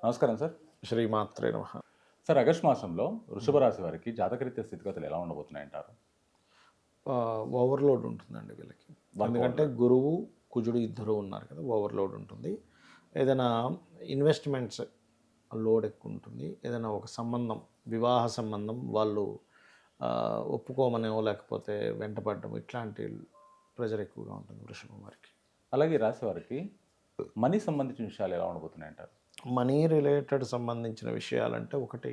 నమస్కారం సార్. శ్రీమాత్రే నమ. సార్, ఆగస్టు మాసంలో వృషభ రాశి వారికి జాతకరీత్యా స్థితిగతులు ఎలా ఉండబోతున్నాయంటారు? ఓవర్లోడ్ ఉంటుందండి వీళ్ళకి. ఎందుకంటే overload. గురువు కుజుడు ఇద్దరు ఉన్నారు కదా, ఓవర్లోడ్ ఉంటుంది. ఏదైనా ఇన్వెస్ట్మెంట్స్ లోడ్ ఎక్కువ ఉంటుంది. ఏదైనా ఒక సంబంధం, వివాహ సంబంధం వాళ్ళు ఒప్పుకోమనో లేకపోతే వెంటపడడం, ఇట్లాంటి ప్రెజర్ ఎక్కువగా ఉంటుంది వృషభం వారికి. అలాగే ఈ రాశి వారికి మనీ సంబంధించిన విషయాలు ఎలా ఉండబోతున్నాయంటారు? మనీ రిలేటెడ్ సంబంధించిన విషయాలంటే ఒకటి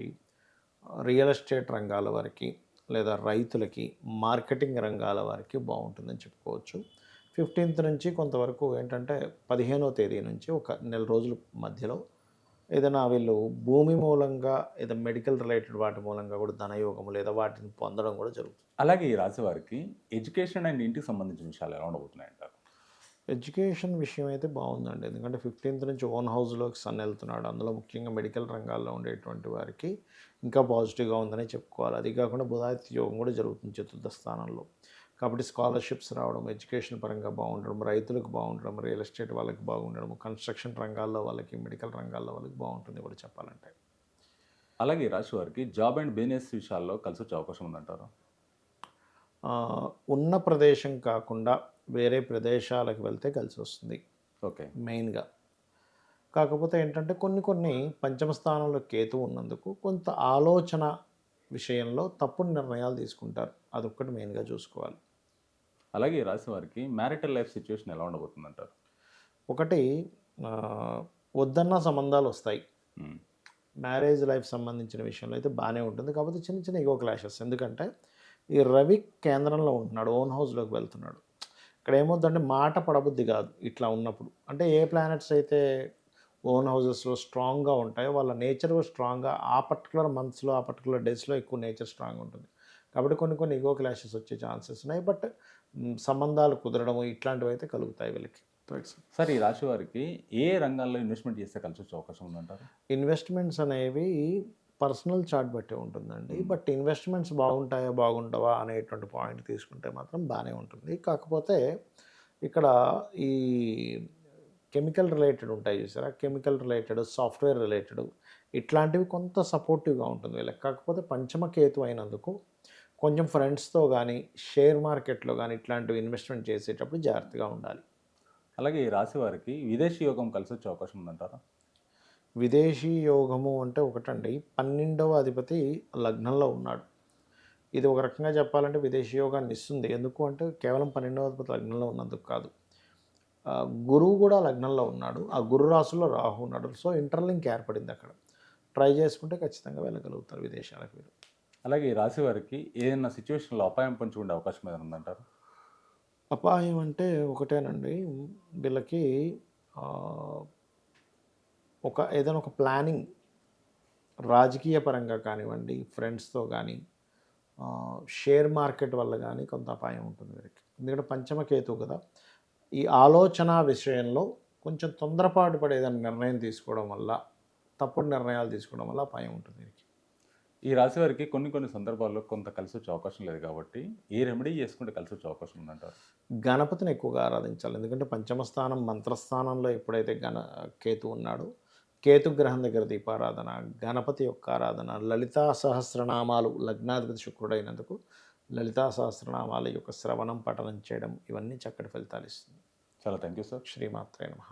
రియల్ ఎస్టేట్ రంగాల వారికి లేదా రైతులకి, మార్కెటింగ్ రంగాల వారికి బాగుంటుందని చెప్పుకోవచ్చు. 15th నుంచి కొంతవరకు ఏంటంటే 15వ తేదీ నుంచి ఒక నెల రోజుల మధ్యలో ఏదైనా వీళ్ళు భూమి మూలంగా ఏదైనా మెడికల్ రిలేటెడ్ వాటి మూలంగా కూడా ధనయోగము లేదా వాటిని పొందడం కూడా జరుగుతుంది. అలాగే ఈ రాశి వారికి ఎడ్యుకేషన్ అండ్ ఇంటికి సంబంధించిన విషయాలు ఎలా ఉండబోతున్నాయంటారు? ఎడ్యుకేషన్ విషయం అయితే బాగుందండి. ఎందుకంటే 15th నుంచి ఓన్ హౌస్లోకి సన్ వెళ్తున్నాడు. అందులో ముఖ్యంగా మెడికల్ రంగాల్లో ఉండేటువంటి వారికి ఇంకా పాజిటివ్గా ఉందని చెప్పుకోవాలి. అది కాకుండా బుధాదిత్య యోగం కూడా జరుగుతుంది చతుర్థ స్థానంలో. కాబట్టి స్కాలర్షిప్స్ రావడం, ఎడ్యుకేషన్ పరంగా బాగుండడం, రైతులకు బాగుండడం, రియల్ ఎస్టేట్ వాళ్ళకి బాగుండడం, కన్స్ట్రక్షన్ రంగాల్లో వాళ్ళకి, మెడికల్ రంగాల్లో వాళ్ళకి బాగుంటుంది కూడా చెప్పాలంటే. అలాగే ఈ రాశి వారికి జాబ్ అండ్ బిజినెస్ విషయాల్లో కలిసి వచ్చే అవకాశం ఉందంటారు? ఉన్న ప్రదేశం కాకుండా వేరే ప్రదేశాలకు వెళ్తే కలిసి వస్తుంది ఓకే. మెయిన్గా. కాకపోతే ఏంటంటే కొన్ని పంచమ స్థానంలో కేతు ఉన్నందుకు కొంత ఆలోచన విషయంలో తప్పుడు నిర్ణయాలు తీసుకుంటారు. అదొక్కటి మెయిన్గా చూసుకోవాలి. అలాగే ఈ రాశి వారికి మ్యారిటల్ లైఫ్ సిచ్యువేషన్ ఎలా ఉండబోతుందంటారు? ఒకటి వద్దన్న సంబంధాలు వస్తాయి. మ్యారేజ్ లైఫ్ సంబంధించిన విషయంలో అయితే బాగానే ఉంటుంది. కాకపోతే చిన్న చిన్న ఈగో క్లాషెస్. ఎందుకంటే ఈ రవి కేంద్రంలో ఉంటున్నాడు, ఓన్ హౌస్లోకి వెళ్తున్నాడు. ఇక్కడ ఏమవుతుందంటే మాట పడబుద్ధి కాదు ఇట్లా ఉన్నప్పుడు. అంటే ఏ ప్లానెట్స్ అయితే ఓన్ హౌసెస్లో స్ట్రాంగ్గా ఉంటాయో వాళ్ళ నేచర్ స్ట్రాంగ్గా ఆ పర్టికులర్ మంత్స్లో, ఆ పర్టికులర్ డేస్లో ఎక్కువ నేచర్ స్ట్రాంగ్ ఉంటుంది. కాబట్టి కొన్ని ఈగో క్లాషెస్ వచ్చే ఛాన్సెస్ ఉన్నాయి. బట్ సంబంధాలు కుదరడము ఇట్లాంటివి అయితే కలుగుతాయి వీళ్ళకి. సార్, ఈ రాశి వారికి ఏ రంగాల్లో ఇన్వెస్ట్మెంట్ చేస్తే కలిసి వచ్చే అవకాశం ఉందంటారు? ఇన్వెస్ట్మెంట్స్ అనేవి పర్సనల్ చార్ట్ బట్టే ఉంటుందండి. బట్ ఇన్వెస్ట్మెంట్స్ బాగుంటాయా బాగుండవా అనేటువంటి పాయింట్ తీసుకుంటే మాత్రం బాగానే ఉంటుంది. కాకపోతే ఇక్కడ ఈ కెమికల్ రిలేటెడ్ ఉంటాయి చూసారా, కెమికల్ రిలేటెడ్, సాఫ్ట్వేర్ రిలేటెడ్ ఇట్లాంటివి కొంత సపోర్టివ్గా ఉంటుంది వీళ్ళకి. కాకపోతే పంచమ కేతు అయినందుకు కొంచెం ఫ్రెండ్స్తో కానీ, షేర్ మార్కెట్లో కానీ ఇట్లాంటివి ఇన్వెస్ట్మెంట్ చేసేటప్పుడు జాగ్రత్తగా ఉండాలి. అలాగే ఈ రాశి వారికి విదేశీ యోగం కలిసి వచ్చే అవకాశం ఉందంటారా? విదేశీ యోగము అంటే ఒకటండి, 12వ అధిపతి లగ్నంలో ఉన్నాడు. ఇది ఒక రకంగా చెప్పాలంటే విదేశీ యోగాన్ని ఇస్తుంది. ఎందుకు అంటే కేవలం 12వ అధిపతి లగ్నంలో ఉన్నందుకు కాదు, గురువు కూడా లగ్నంలో ఉన్నాడు. ఆ గురు రాశిలో రాహు ఉన్నాడు. సో ఇంటర్లింక్ ఏర్పడింది అక్కడ. ట్రై చేసుకుంటే ఖచ్చితంగా వెళ్ళగలుగుతారు విదేశాలకు వీరు. అలాగే ఈ రాశి వారికి ఏదైనా సిచ్యువేషన్లో అపాయం పొంచి ఉండే అవకాశం ఏదైనా ఉందంటారు? అపాయం అంటే ఒకటేనండి, వీళ్ళకి ఏదైనా ఒక ప్లానింగ్ రాజకీయ పరంగా కానివ్వండి, ఫ్రెండ్స్తో కానీ, షేర్ మార్కెట్ వల్ల కానీ కొంత అపాయం ఉంటుంది వీరికి. ఎందుకంటే పంచమకేతు కదా, ఈ ఆలోచన విషయంలో కొంచెం తొందరపాటు పడి ఏదైనా నిర్ణయం తీసుకోవడం వల్ల, తప్పుడు నిర్ణయాలు తీసుకోవడం వల్ల అపాయం ఉంటుంది వీరికి. ఈ రాశి వారికి కొన్ని సందర్భాల్లో కొంత కలిసి వచ్చే అవకాశం లేదు కాబట్టి ఏ రెమెడీ చేసుకుంటే కలిసి వచ్చే అవకాశం ఉందంటారు? గణపతిని ఎక్కువగా ఆరాధించాలి. ఎందుకంటే పంచమ స్థానం మంత్రస్థానంలో ఎప్పుడైతే కేతు ఉన్నాడో, కేతు గ్రహం దగ్గర దీపారాధన, గణపతి యొక్క ఆరాధన, లలితా సహస్రనామాలు, లగ్నాధిపతి శుక్రుడైనందుకు లలితా సహస్రనామాల యొక్క శ్రవణం, పఠనం చేయడం, ఇవన్నీ చక్కటి ఫలితాలు ఇస్తుంది. చాలా థ్యాంక్ యూ సార్. శ్రీమాత్రే నమః.